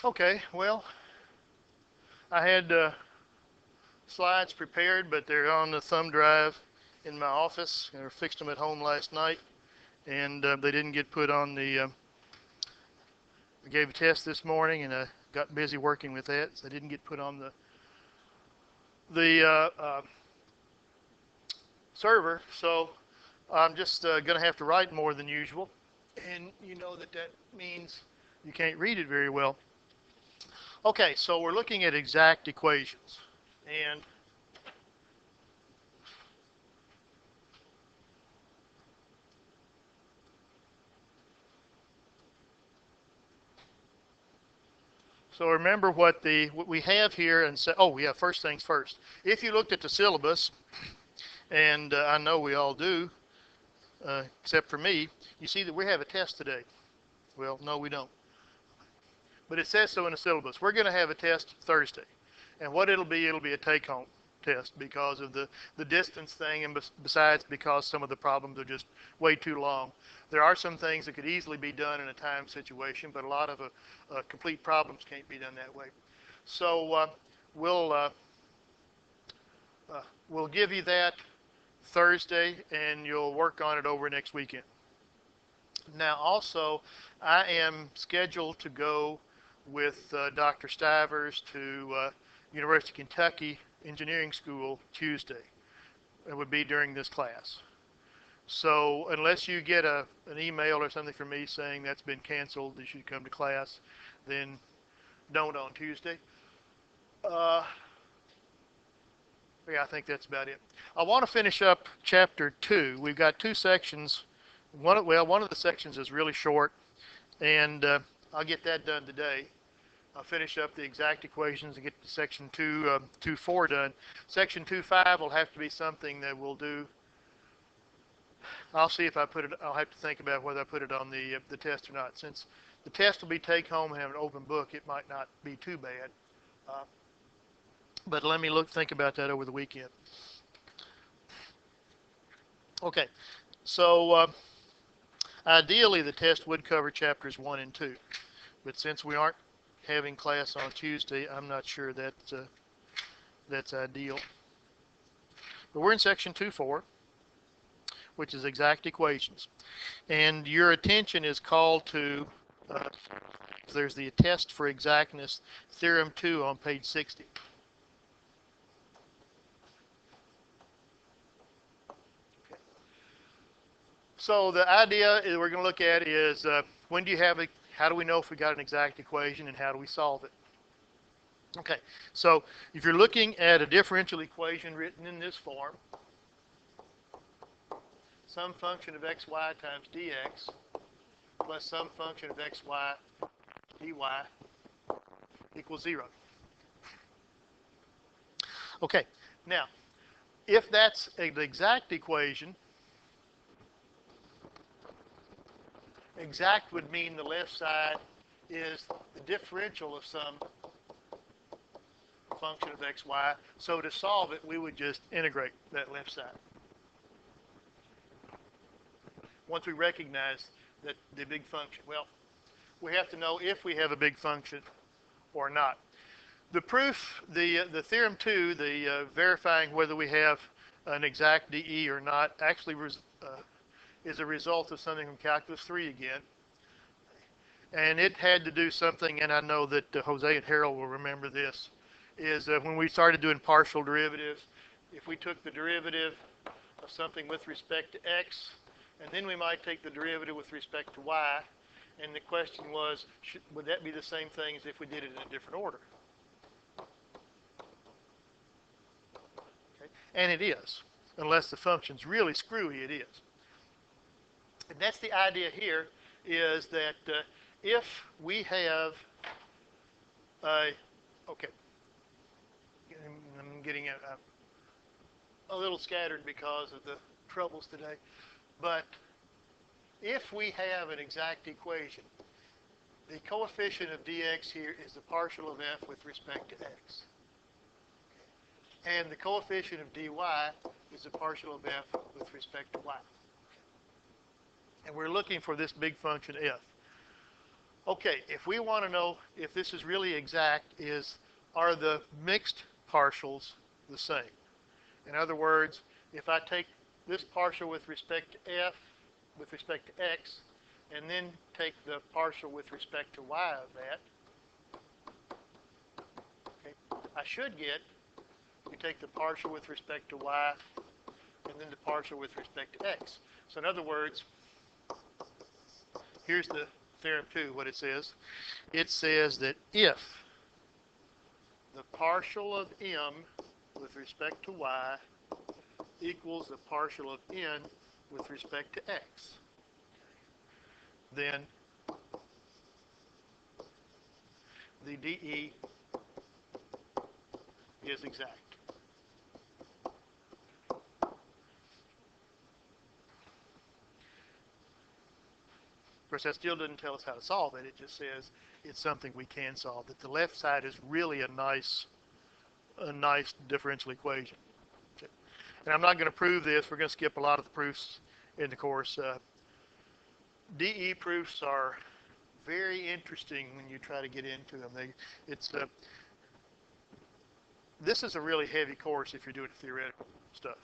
Okay, well, I had slides prepared, but they're on the thumb drive in my office. I fixed them at home last night, and they didn't get put on the. I gave a test this morning, and I got busy working with that, so I didn't get put on the server. So I'm just going to have to write more than usual, and you know that that means you can't read it very well. Okay, so we're looking at exact equations, and so remember what we have here, and say, oh yeah, first things first. If you looked at the syllabus, and I know we all do, except for me, you see that we have a test today. Well, no, we don't, but it says so in the syllabus. We're going to have a test Thursday, and what it'll be a take-home test because of the distance thing, and besides because some of the problems are just way too long. There are some things that could easily be done in a time situation, but a lot of complete problems can't be done that way. So we'll uh, we'll give you that Thursday, and you'll work on it over next weekend. Now, also, I am scheduled to go with Dr. Stivers to University of Kentucky Engineering School Tuesday. It would be during this class. So unless you get an email or something from me saying that's been canceled, you should come to class, then don't on Tuesday. Uh, yeah, I think that's about it. I want to finish up chapter 2. We've got two sections. One of the sections is really short, and I'll get that done today. I'll finish up the exact equations and get to section 2.4 done. Section 2.5 will have to be something that we'll do. I'll see if I put it. I'll have to think about whether I put it on the test or not. Since the test will be take home and have an open book, it might not be too bad. Uh, but let me think about that over the weekend. Okay, so ideally the test would cover chapters 1 and 2, but since we aren't having class on Tuesday, I'm not sure that that's ideal. But we're in section 2.4, which is exact equations, and your attention is called to there's the test for exactness, theorem 2 on page 60. So the idea is we're going to look at is when do you have a, how do we know if we got an exact equation, and how do we solve it? Okay, so if you're looking at a differential equation written in this form, some function of xy times dx plus some function of xy dy equals 0. Okay, now if that's an exact equation, exact would mean the left side is the differential of some function of xy. So to solve it, we would just integrate that left side. Once we recognize that the big function, well, we have to know if we have a big function or not. The proof, the theorem 2, the verifying whether we have an exact DE or not, actually is a result of something from Calculus 3 again. And it had to do something, and I know that Jose and Harold will remember this, is when we started doing partial derivatives, if we took the derivative of something with respect to x, and then we might take the derivative with respect to y, and the question was, would that be the same thing as if we did it in a different order? Okay. And it is, unless the function's really screwy, it is. And that's the idea here, is that if we have okay, I'm getting a little scattered because of the troubles today, but if we have an exact equation, the coefficient of dx here is the partial of f with respect to x. And the coefficient of dy is the partial of f with respect to y. And we're looking for this big function f. Okay, if we want to know if this is really exact, are the mixed partials the same? In other words, if I take this partial with respect to f, with respect to x, and then take the partial with respect to y of that, okay, I should get, you take the partial with respect to y, and then the partial with respect to x. So in other words, here's the theorem 2, what it says. It says that if the partial of m with respect to y equals the partial of n with respect to x, then the dE is exact. Of course, that still doesn't tell us how to solve it. It just says it's something we can solve. That the left side is really a nice differential equation. Okay. And I'm not going to prove this. We're going to skip a lot of the proofs in the course. DE proofs are very interesting when you try to get into them. This is a really heavy course if you're doing theoretical stuff.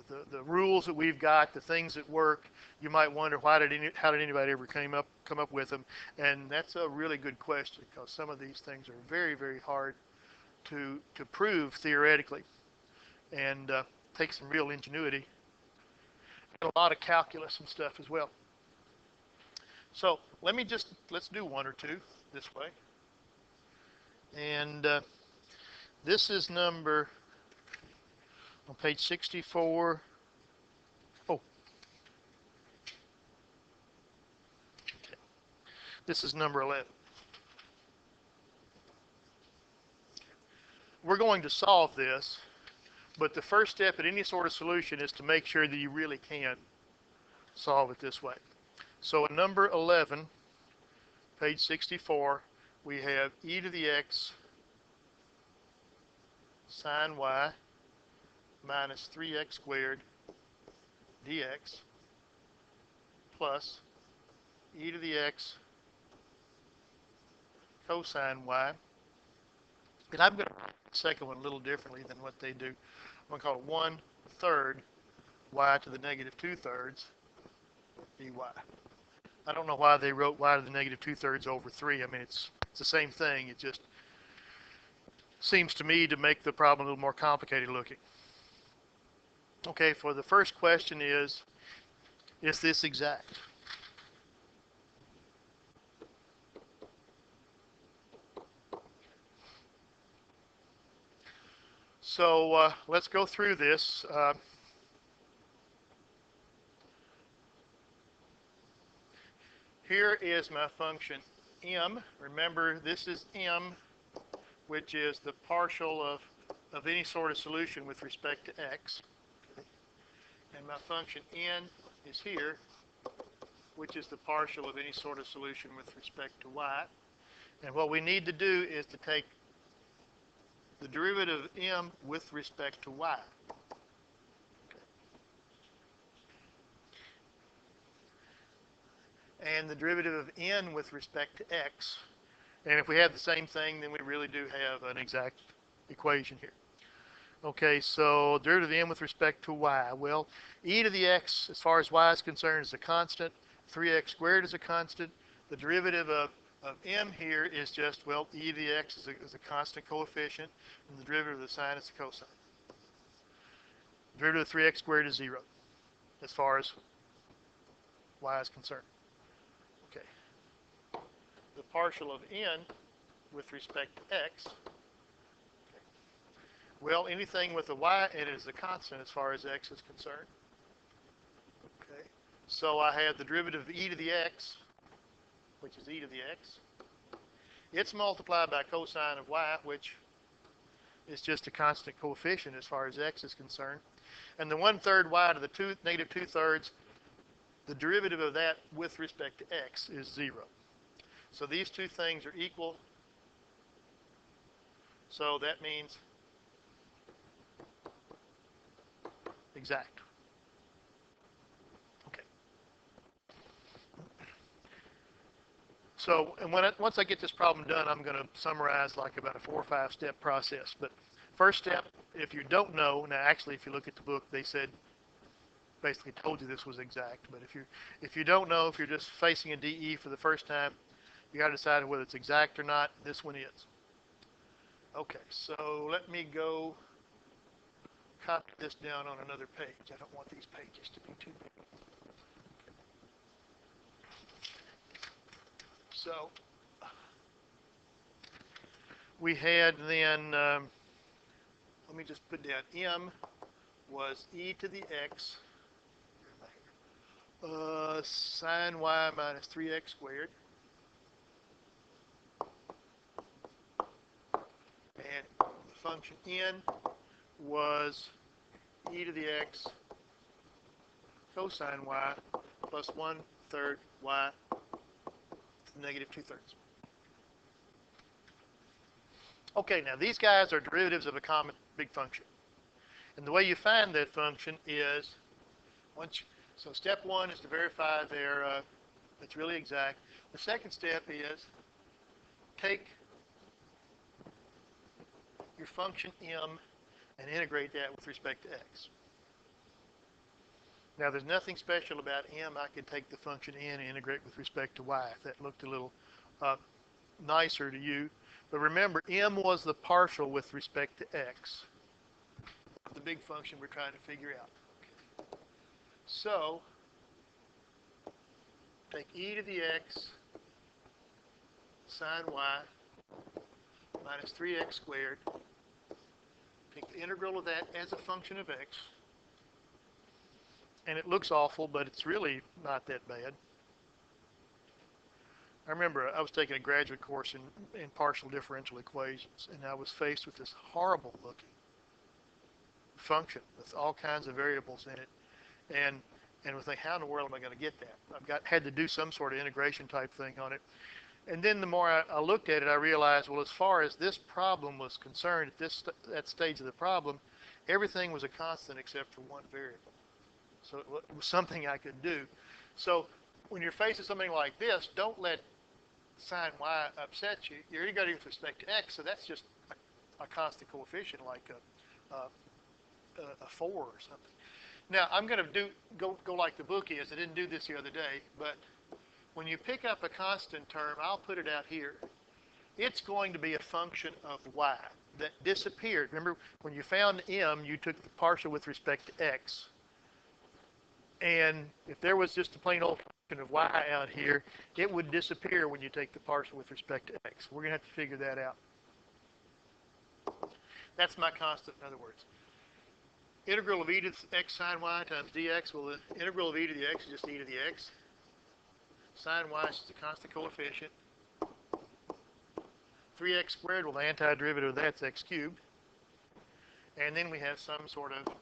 The rules that we've got, the things that work, you might wonder how did anybody ever come up with them? And that's a really good question, because some of these things are very, very hard to prove theoretically, and take some real ingenuity and a lot of calculus and stuff as well. So let's do one or two this way. And this is number on page 64. Oh, okay. This is number 11. We're going to solve this, but the first step in any sort of solution is to make sure that you really can solve it this way. So in number 11, page 64, we have e to the x sine y minus 3x squared dx plus e to the x cosine y. And I'm going to write the second one a little differently than what they do. I'm going to call it 1/3 y to the negative 2/3 dy. I don't know why they wrote y to the negative 2/3 over 3. I mean, it's the same thing. It just seems to me to make the problem a little more complicated looking. Okay, for the first question is this exact? So let's go through this. Here is my function m. Remember, this is m, which is the partial of any sort of solution with respect to x. And my function n is here, which is the partial of any sort of solution with respect to y. And what we need to do is to take the derivative of m with respect to y. And the derivative of n with respect to x. And if we have the same thing, then we really do have an exact equation here. Okay, so derivative of n with respect to y. Well, e to the x, as far as y is concerned, is a constant. 3x squared is a constant. The derivative of m here is just, well, e to the x is a constant coefficient, and the derivative of the sine is the cosine. The derivative of 3x squared is 0, as far as y is concerned. Okay. The partial of n with respect to x. Okay. Well, anything with a y in it is a constant as far as x is concerned. Okay. So I have the derivative of e to the x, which is e to the x. It's multiplied by cosine of y, which is just a constant coefficient as far as x is concerned. And the 1/3 y to the negative 2/3, the derivative of that with respect to x is 0. So these two things are equal. So that means exact. Okay. So, and once I get this problem done, I'm going to summarize like about a 4 or 5 step process. But first step, if you don't know, now actually if you look at the book, they said basically told you this was exact. But if you don't know, if you're just facing a DE for the first time, you got to decide whether it's exact or not. This one is. Okay, so let me go copy this down on another page. I don't want these pages to be too big. So we had then, let me just put down m was e to the x sine y minus 3x squared. And the function n was e to the x cosine y plus 1/3 y to the negative 2/3. Okay, now these guys are derivatives of a common big function. And the way you find that function is, so step one is to verify it's really exact. The second step is take your function m and integrate that with respect to x. Now there's nothing special about m. I could take the function n and integrate with respect to y if that looked a little nicer to you. But remember, m was the partial with respect to x, the big function we're trying to figure out. Okay. So take e to the x sine y minus 3x squared. Take the integral of that as a function of x. And it looks awful, but it's really not that bad. I remember I was taking a graduate course in partial differential equations, and I was faced with this horrible looking function with all kinds of variables in it. And was thinking, how in the world am I going to get that? Had to do some sort of integration type thing on it. And then the more I looked at it, I realized, well, as far as this problem was concerned, at that stage of the problem, everything was a constant except for one variable. So it was something I could do. So when you're faced with something like this, don't let sine y upset you. You're either going with respect to x, so that's just a constant coefficient like a 4 or something. Now I'm going to go like the book is. I didn't do this the other day, but when you pick up a constant term, I'll put it out here. It's going to be a function of y that disappeared. Remember, when you found m, you took the partial with respect to x. And if there was just a plain old function of y out here, it would disappear when you take the partial with respect to x. We're going to have to figure that out. That's my constant, in other words. Integral of e to the x sine y times dx. Well, the integral of e to the x is just e to the x. Sine y is just a constant coefficient. 3x squared, well, the antiderivative of that's x cubed. And then we have some sort of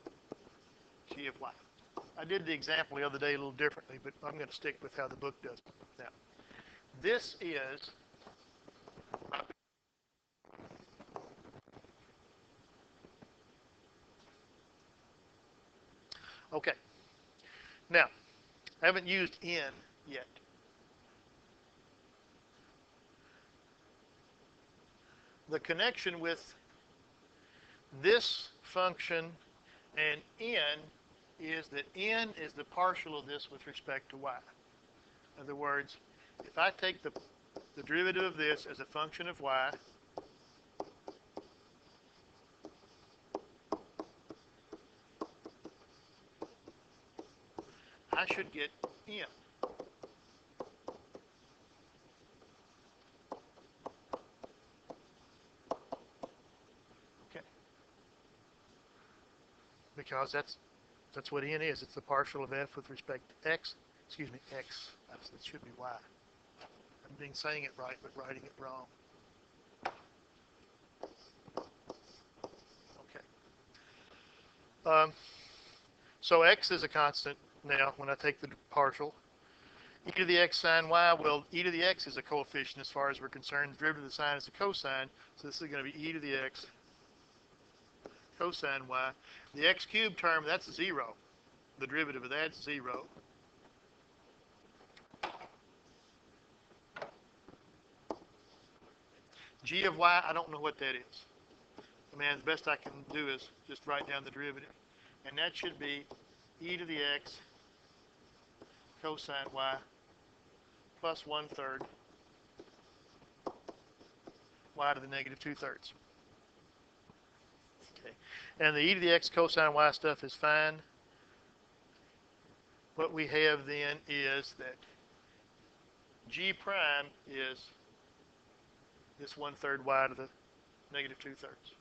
g of y. I did the example the other day a little differently, but I'm going to stick with how the book does it. Now, this is okay. Now, I haven't used n yet. The connection with this function and n is that n is the partial of this with respect to y. In other words, if I take the derivative of this as a function of y, I should get m. Okay. Because that's what n is. It's the partial of f with respect to x. Excuse me, x. It should be y. I've been saying it right, but writing it wrong. Okay. So x is a constant now when I take the partial. E to the x sine y, well, e to the x is a coefficient as far as we're concerned. The derivative of the sine is a cosine, so this is going to be e to the x cosine y. The x cubed term, that's 0. The derivative of that's 0. G of y, I don't know what that is. I mean, the best I can do is just write down the derivative. And that should be e to the x cosine y plus 1/3 y to the negative 2/3. Okay. And the e to the x cosine y stuff is fine. What we have then is that g prime is this 1/3 y to the negative 2/3.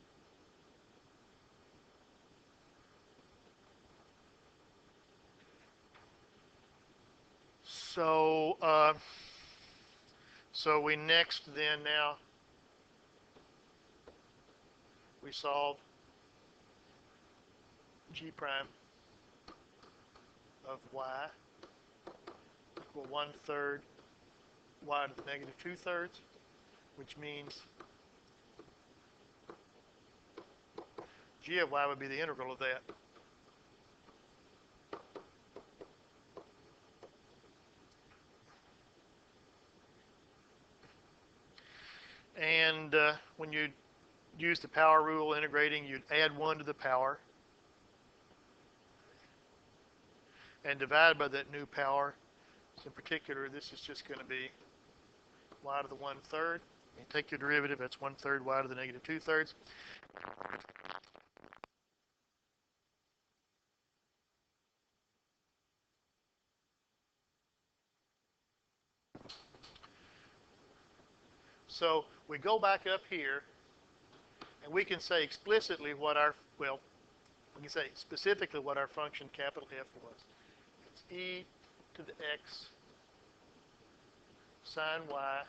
So we next then now we solve g prime of y equal 1/3 y to the negative 2/3, which means g of y would be the integral of that. And when you use the power rule integrating, you'd add 1 to the power and divide by that new power. So in particular, this is just going to be y to the 1/3. You take your derivative, that's 1/3 y to the negative 2/3. So we go back up here, and we can say explicitly what our, well, we can say specifically what our function capital F was. It's e to the x sine y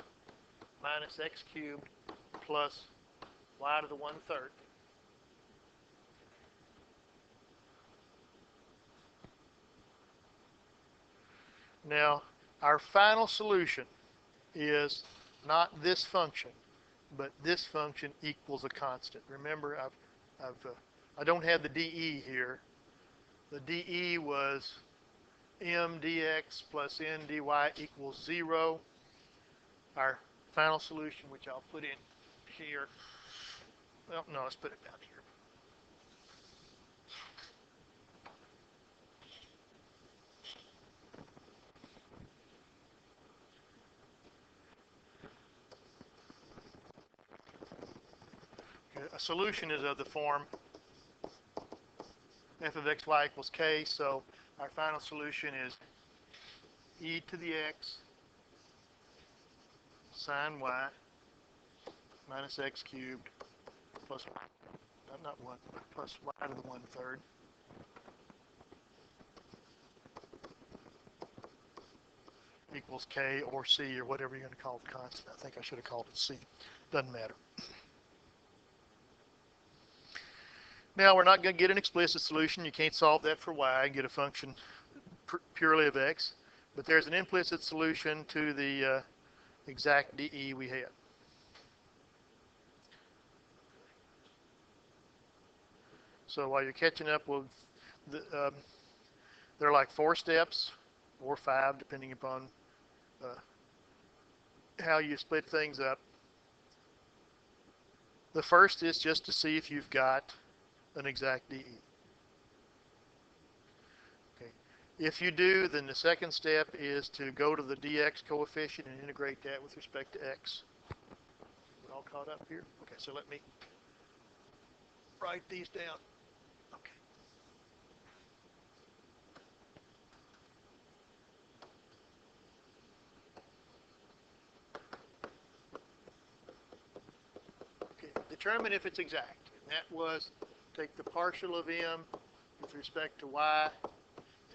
minus x cubed plus y to the 1/3. Now, our final solution is not this function, but this function equals a constant. Remember, I don't have the dE here. The dE was m dx plus n dy equals 0. Our final solution, which I'll put in here. Well, no, let's put it down here. Okay, a solution is of the form f of xy equals k, so our final solution is e to the x sine y minus x cubed plus, not 1, but plus y to the 1/3 equals k or c or whatever you're going to call the constant. I think I should have called it c. Doesn't matter. Now, we're not going to get an explicit solution. You can't solve that for y and get a function purely of x. But there's an implicit solution to the exact dE we had. So while you're catching up with, there are like 4 steps, or 5, depending upon how you split things up. The first is just to see if you've got an exact dE. Okay. If you do, then the second step is to go to the dx coefficient and integrate that with respect to x. We're all caught up here? Okay, so let me write these down. Okay. Okay, determine if it's exact. And that was take the partial of m with respect to y.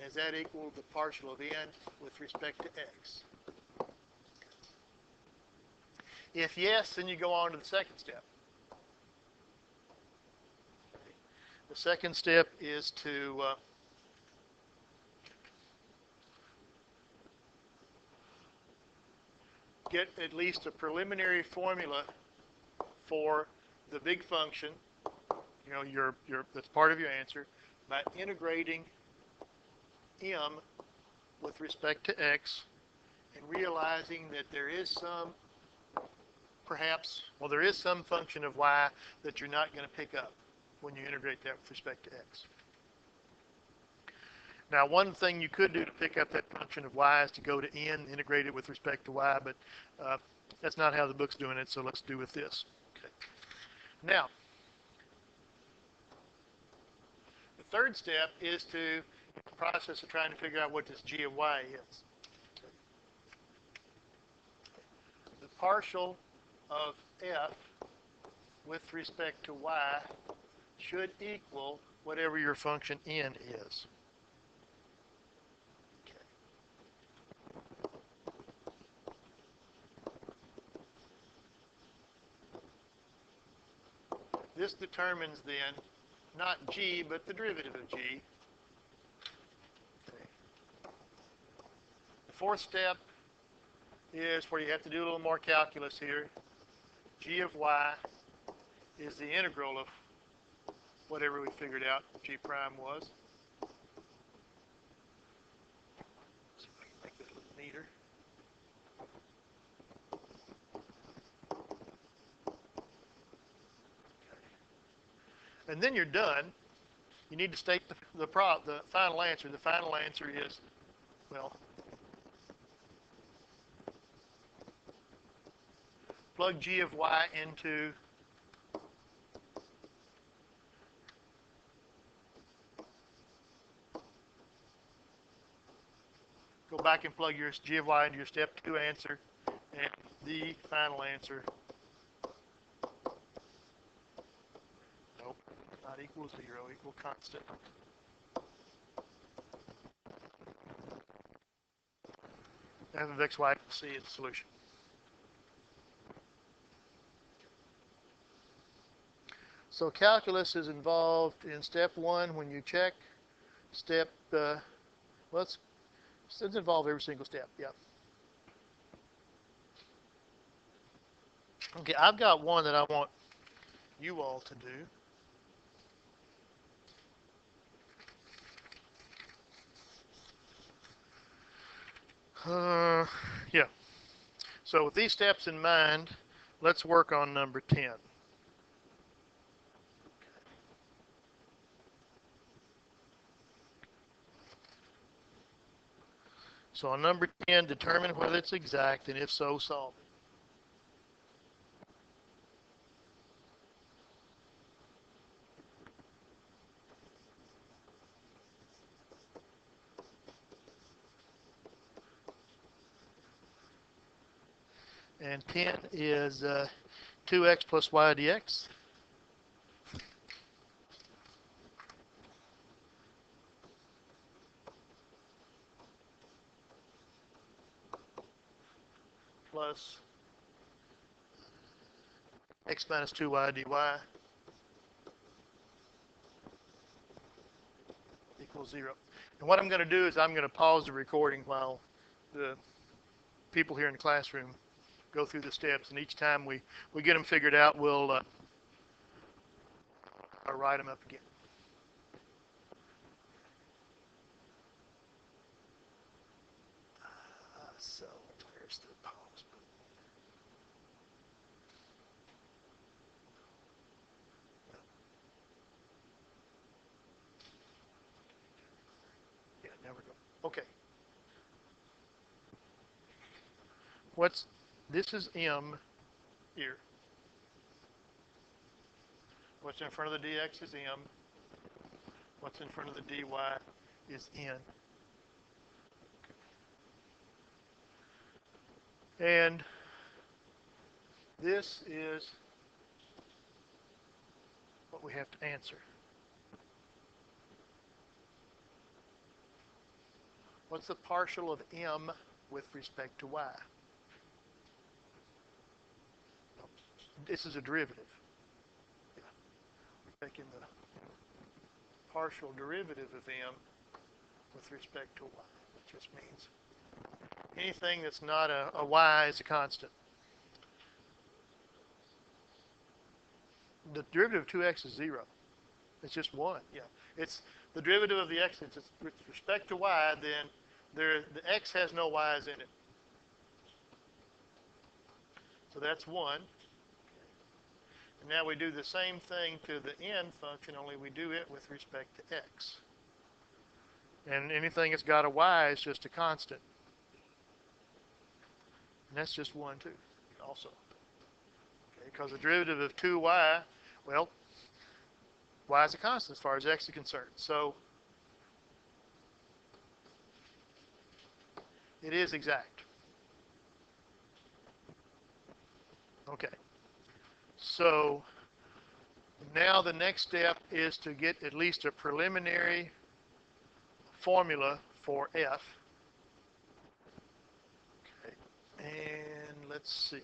Is that equal to the partial of n with respect to x? If yes, then you go on to the second step. The second step is to get at least a preliminary formula for the big function. You know, that's part of your answer by integrating m with respect to x and realizing that there is some perhaps, well, there is some function of y that you're not going to pick up when you integrate that with respect to x. Now, one thing you could do to pick up that function of y is to go to n, integrate it with respect to y, but that's not how the book's doing it, so let's do with this. Okay. Now, the third step is to the process of trying to figure out what this g of y is. The partial of f with respect to y should equal whatever your function n is. This determines then not g, but the derivative of g. Okay. The fourth step is where you have to do a little more calculus here. G of y is the integral of whatever we figured out g prime was. See if I can make that a little neater. And then you're done. You need to state the final answer. The final answer is, well, plug g of y into go back and plug your g of y into your step 2 answer, and the final answer, nope, not equal 0, equal constant. F of x, y equals c is the solution. So calculus is involved in step 1 when you check. Step, well, it's involved every single step, yeah. Okay, I've got one that I want you all to do. Yeah. So with these steps in mind, let's work on number 10. So on number 10, determine whether it's exact, and if so, solve it. And 10 is 2x plus y dx. Plus x minus 2y dy equals 0. And what I'm going to do is I'm going to pause the recording while the people here in the classroom go through the steps, and each time we get them figured out, we'll write them up again. So where's the pause button? Yeah, there we go. Okay. This is m here. What's in front of the dx is m. What's in front of the dy is n. And this is what we have to answer. What's the partial of m with respect to y? This is a derivative. Yeah. We're taking the partial derivative of m with respect to y. It just means anything that's not a y is a constant. The derivative of 2x is 0. It's just 1. Yeah. It's the derivative of the x. It's with respect to y, then the x has no y's in it. So that's 1. And now we do the same thing to the n function, only we do it with respect to x. And anything that's got a y is just a constant. And that's just 1, too, also. Okay, because the derivative of 2y, well, y is a constant as far as x is concerned. So it is exact. Okay. So now the next step is to get at least a preliminary formula for f. Okay. And let's see.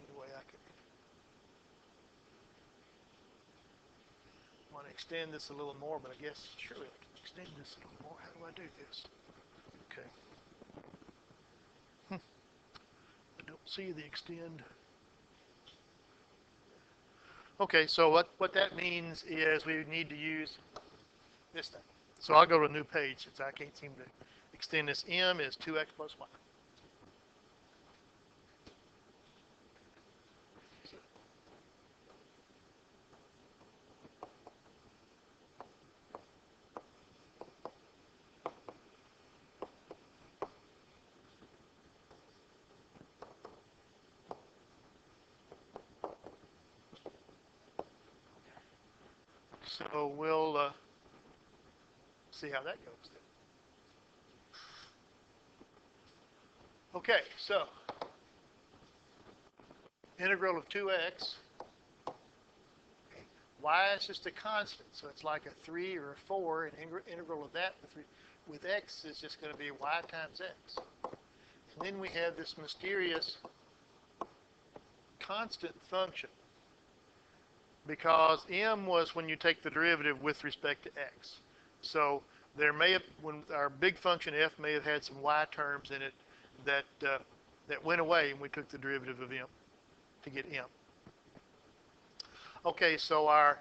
Anyway, I could want to extend this a little more, but I guess surely I can extend this a little more. How do I do this? Okay. I don't see the extend. Okay, so what that means is we need to use this thing. So I'll go to a new page since I can't seem to extend this. M is 2x plus y. So we'll see how that goes then. Okay, so integral of 2x, y is just a constant, so it's like a 3 or a 4, and integral of that with x is just going to be y times x. And then we have this mysterious constant function, because m was when you take the derivative with respect to x. So there may have, when our big function f may have had some y terms in it that that went away, and we took the derivative of m to get m. Okay, so our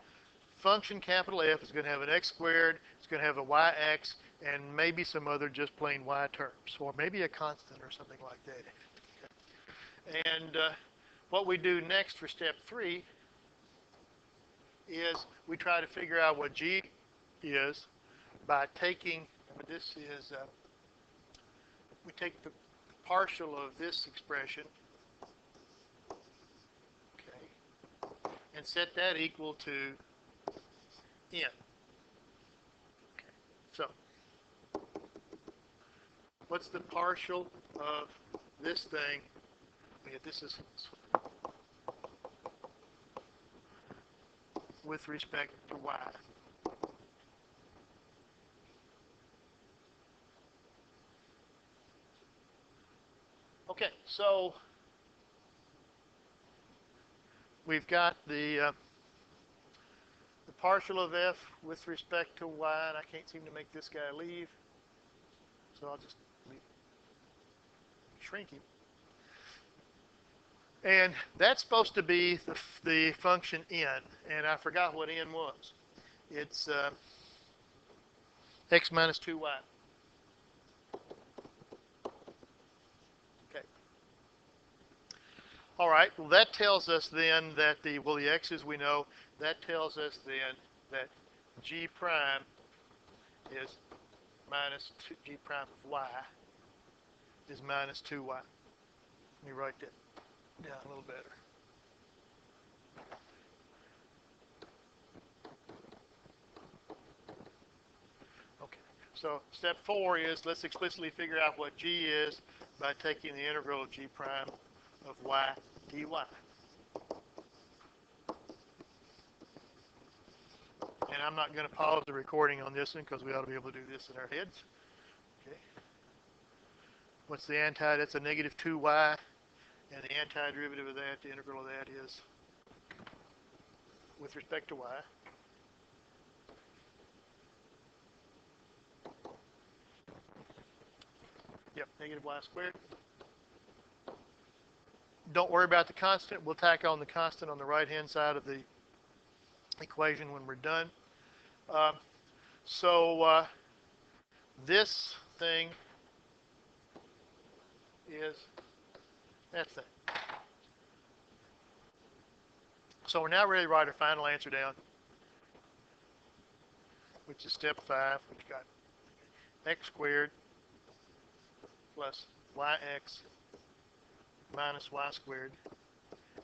function capital F is going to have an x squared, it's going to have a yx, and maybe some other just plain y terms, or maybe a constant or something like that. Okay. And what we do next for step 3 is we try to figure out what g is by taking, this is, we take the partial of this expression, okay, and set that equal to n. Okay. So what's the partial of this thing? Yeah, this is with respect to y. Okay, so we've got the partial of f with respect to y, and I can't seem to make this guy leave, so I'll just shrink him. And that's supposed to be the function n, and I forgot what n was. It's x minus 2y. Okay. All right, well that tells us then that the x's we know, that tells us then that g prime is minus 2, g prime of y is minus 2y. Let me write that down a little better. Okay, so step 4 is let's explicitly figure out what g is by taking the integral of g prime of y dy. And I'm not going to pause the recording on this one because we ought to be able to do this in our heads. Okay. What's the anti? That's a negative 2y. And the antiderivative of that, the integral of that is with respect to y. Yep, negative y squared. Don't worry about the constant. We'll tack on the constant on the right-hand side of the equation when we're done. So this thing is, that's that. So we're now ready to write our final answer down, which is step 5, which got x squared plus yx minus y squared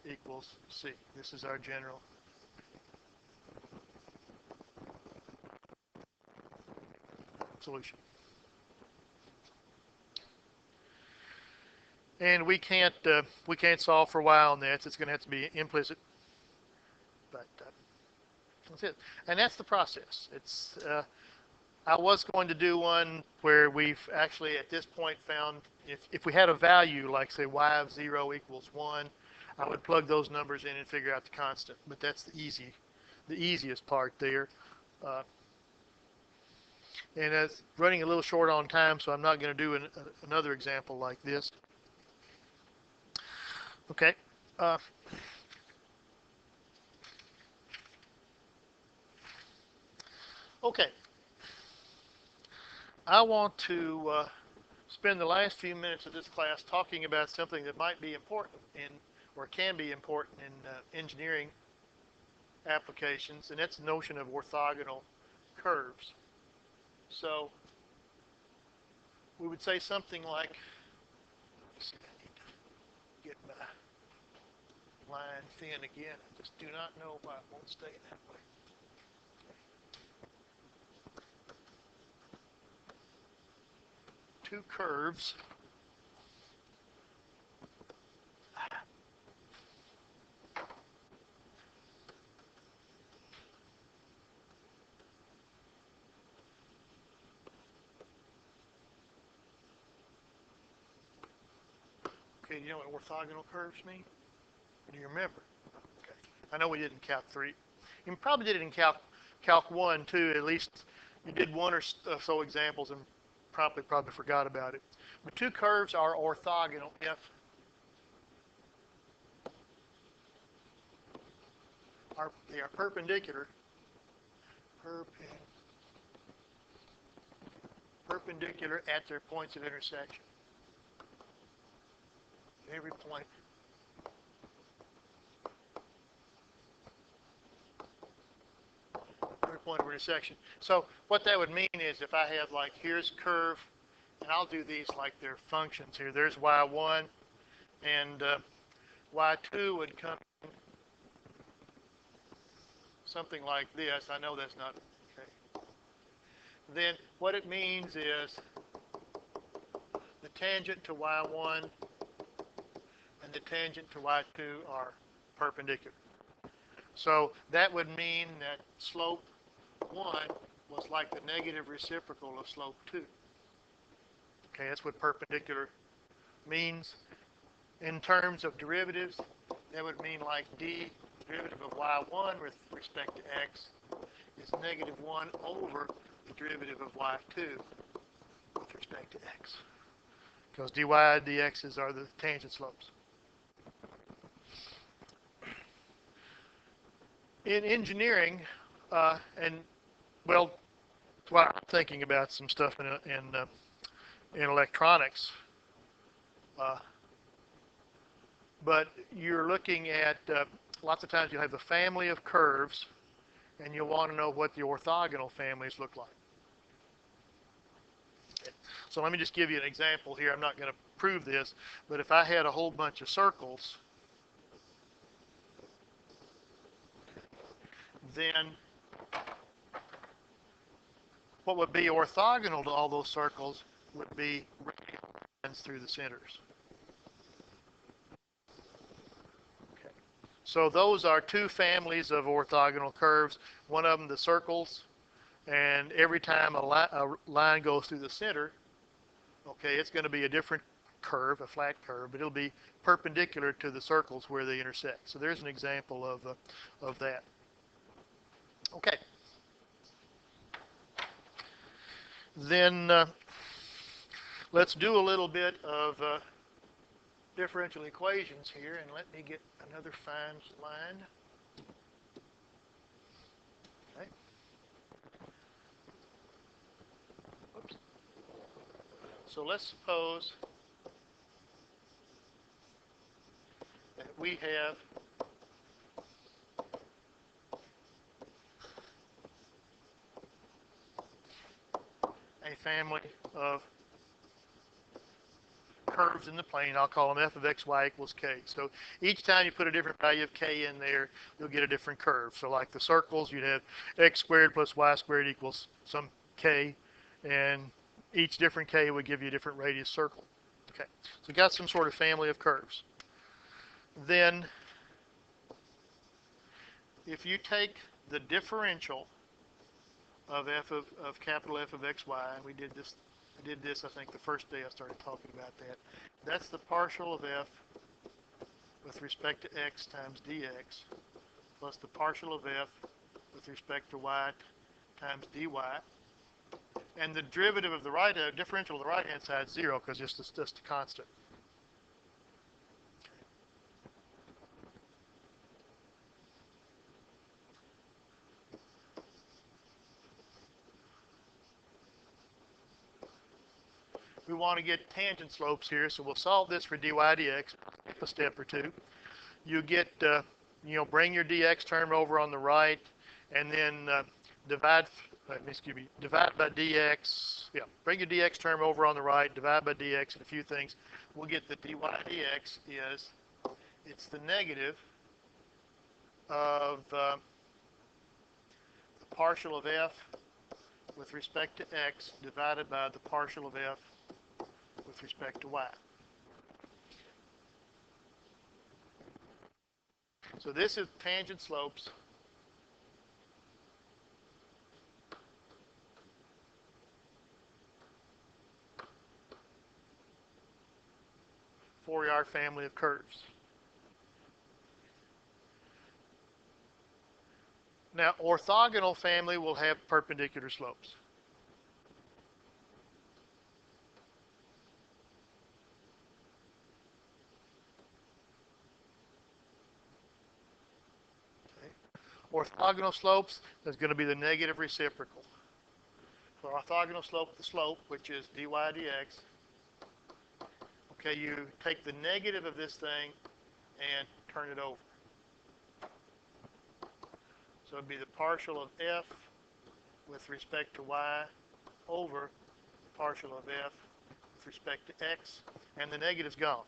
equals c. This is our general solution. And we can't solve for y on that. So it's going to have to be implicit. But that's it. And that's the process. It's I was going to do one where we've actually at this point found if we had a value like say y of 0 equals 1, I would plug those numbers in and figure out the constant. But that's the easiest part there. And it's running a little short on time, so I'm not going to do another example like this. Okay. Okay. I want to spend the last few minutes of this class talking about something that might be important or can be important in engineering applications, and that's the notion of orthogonal curves. So we would say something like, let's see, I need to get my line thin again. I just do not know why it won't stay that way. Two curves Okay, do you know what orthogonal curves mean? Do you remember? Okay. I know we did in Calc 3. You probably did it in Calc 1 too. At least you did one or so examples and probably forgot about it. But two curves are orthogonal if they are perpendicular at their points of intersection. Every point of intersection. So what that would mean is if I have like here's curve, and I'll do these like they're functions here. There's y1 and y2 would come something like this. I know that's not okay. Then what it means is the tangent to y1 and the tangent to y2 are perpendicular. So that would mean that slope 1 was like the negative reciprocal of slope 2. Okay, that's what perpendicular means. In terms of derivatives, that would mean like d derivative of y1 with respect to x is negative 1 over the derivative of y2 with respect to x. Because dy and dx's are the tangent slopes. In engineering, well, I'm thinking about some stuff in electronics, but you're looking at lots of times you have the family of curves, and you'll want to know what the orthogonal families look like. Okay. So let me just give you an example here. I'm not going to prove this, but if I had a whole bunch of circles, then what would be orthogonal to all those circles would be lines through the centers. Okay. So those are two families of orthogonal curves. One of them, the circles, and every time a line goes through the center, okay, it's going to be a different curve, a flat curve, but it'll be perpendicular to the circles where they intersect. So there's an example of that. Okay. Then let's do a little bit of differential equations here, and let me get another fine line. Okay. Oops. So let's suppose we have a family of curves in the plane. I'll call them f of x, y equals k. So each time you put a different value of k in there, you'll get a different curve. So like the circles, you'd have x squared plus y squared equals some k, and each different k would give you a different radius circle. Okay, so we got some sort of family of curves. Then if you take the differential of capital F of x, y, and we did this, I think the first day I started talking about that. That's the partial of f with respect to x times dx plus the partial of f with respect to y times dy. And the derivative of the differential of the right-hand side is 0 because it's just a constant. We want to get tangent slopes here, so we'll solve this for dy dx, a step or two. You get, bring your dx term over on the right, and then divide by dx. Yeah, bring your dx term over on the right, divide by dx, and a few things. We'll get the dy dx it's the negative of the partial of f with respect to x divided by the partial of f with respect to y. So this is tangent slopes for our family of curves. Now, orthogonal family will have perpendicular slopes. Orthogonal slopes, there's going to be the negative reciprocal. For orthogonal slope, the slope, which is dy dx, okay, you take the negative of this thing and turn it over. So it would be the partial of f with respect to y over the partial of f with respect to x, and the negative's gone.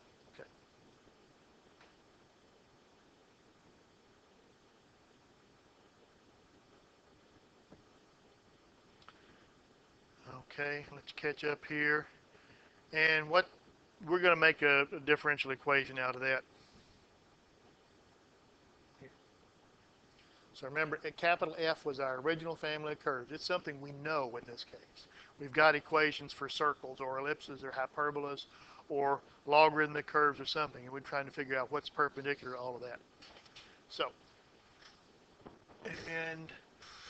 Okay, let's catch up here. And we're going to make a differential equation out of that. So remember, capital F was our original family of curves. It's something we know in this case. We've got equations for circles or ellipses or hyperbolas or logarithmic curves or something, and we're trying to figure out what's perpendicular to all of that. So, and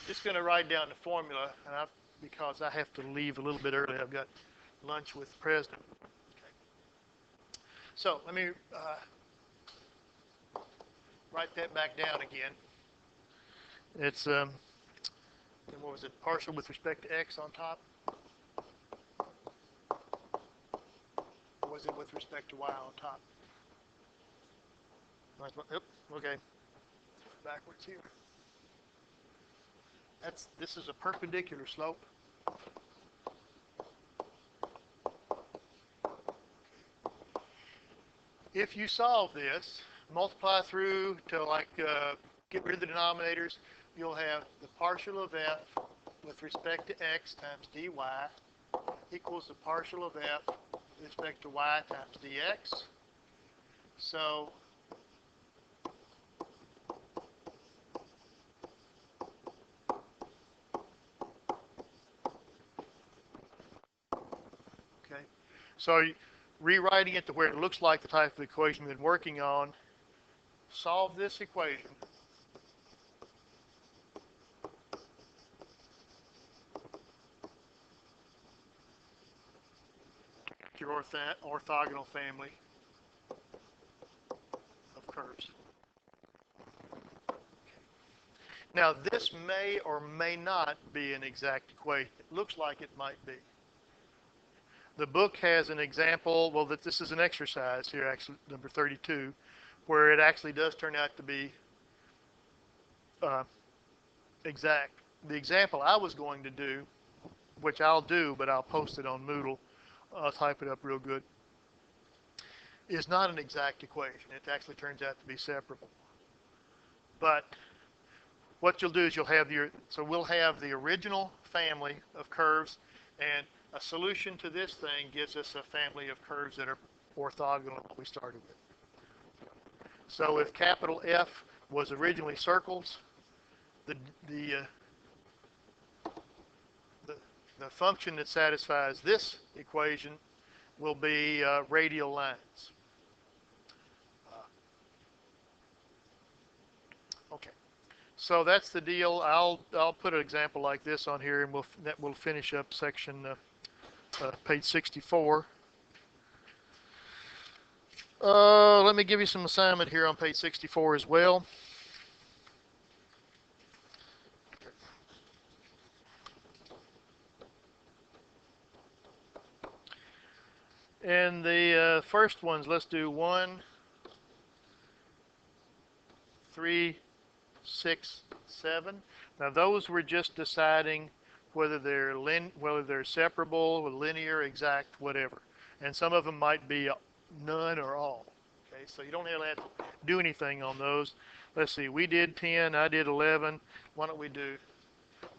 just going to write down the formula, and because I have to leave a little bit early, I've got lunch with the president. Okay. So let me write that back down again. It's what was it? Partial with respect to x on top. Or was it with respect to y on top? Oops, okay. Backwards here. This is a perpendicular slope. If you solve this, multiply through to get rid of the denominators, you'll have the partial of f with respect to x times dy equals the partial of f with respect to y times dx. So okay, so rewriting it to where it looks like the type of equation we've been working on, solve this equation. Your orthogonal family of curves. Now, this may or may not be an exact equation. It looks like it might be. The book has an example. Well, this is an exercise here, actually, number 32, where it actually does turn out to be uh, exact. The example I was going to do, which I'll do, but I'll post it on Moodle, I'll type it up real good, is not an exact equation. It actually turns out to be separable. But what you'll do is we'll have the original family of curves, and a solution to this thing gives us a family of curves that are orthogonal to what we started with. So if capital F was originally circles, the the uh, the, the function that satisfies this equation will be radial lines. Okay. So that's the deal. I'll put an example like this on here, and we'll finish up section page 64. Let me give you some assignment here on page 64 as well. And the first ones, let's do 1, 3, 6, 7. Now those we're just deciding whether they're separable, linear, exact, whatever. And some of them might be none or all. Okay, so you don't have to do anything on those. Let's see, we did 10, I did 11. Why don't we do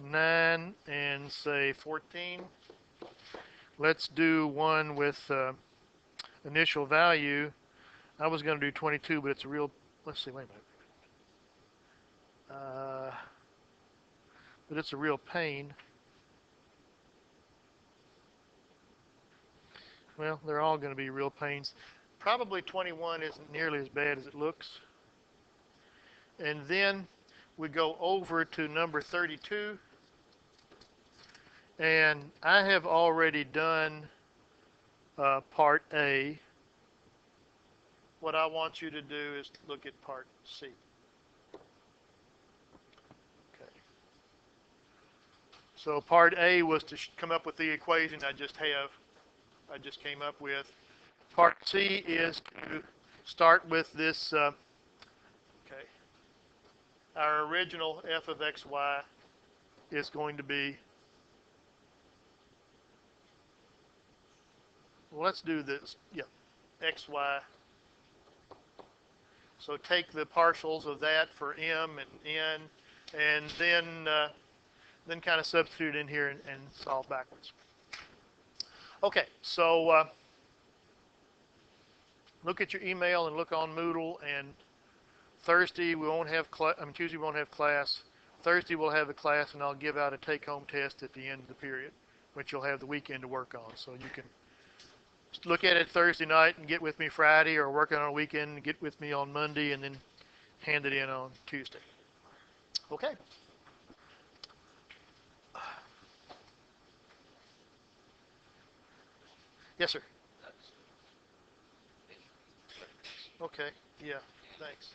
9 and say 14? Let's do one with initial value. I was going to do 22, but it's a real, let's see, wait a minute. But it's a real pain. Well, they're all going to be real pains. Probably 21 isn't nearly as bad as it looks. And then we go over to number 32. And I have already done part A. What I want you to do is look at part C. Okay. So part A was to come up with the equation I just came up with. Part C is to start with this, okay. Our original f of xy is going to be, well, let's do this, yeah, xy. So take the partials of that for m and n, and then kind of substitute in here and solve backwards. Okay, so look at your email and look on Moodle, and Thursday we won't have Tuesday we won't have class. Thursday we'll have the class, and I'll give out a take-home test at the end of the period, which you'll have the weekend to work on. So you can look at it Thursday night and get with me Friday, or work on a weekend and get with me on Monday, and then hand it in on Tuesday. Okay. Yes, sir. Okay. Yeah. Thanks.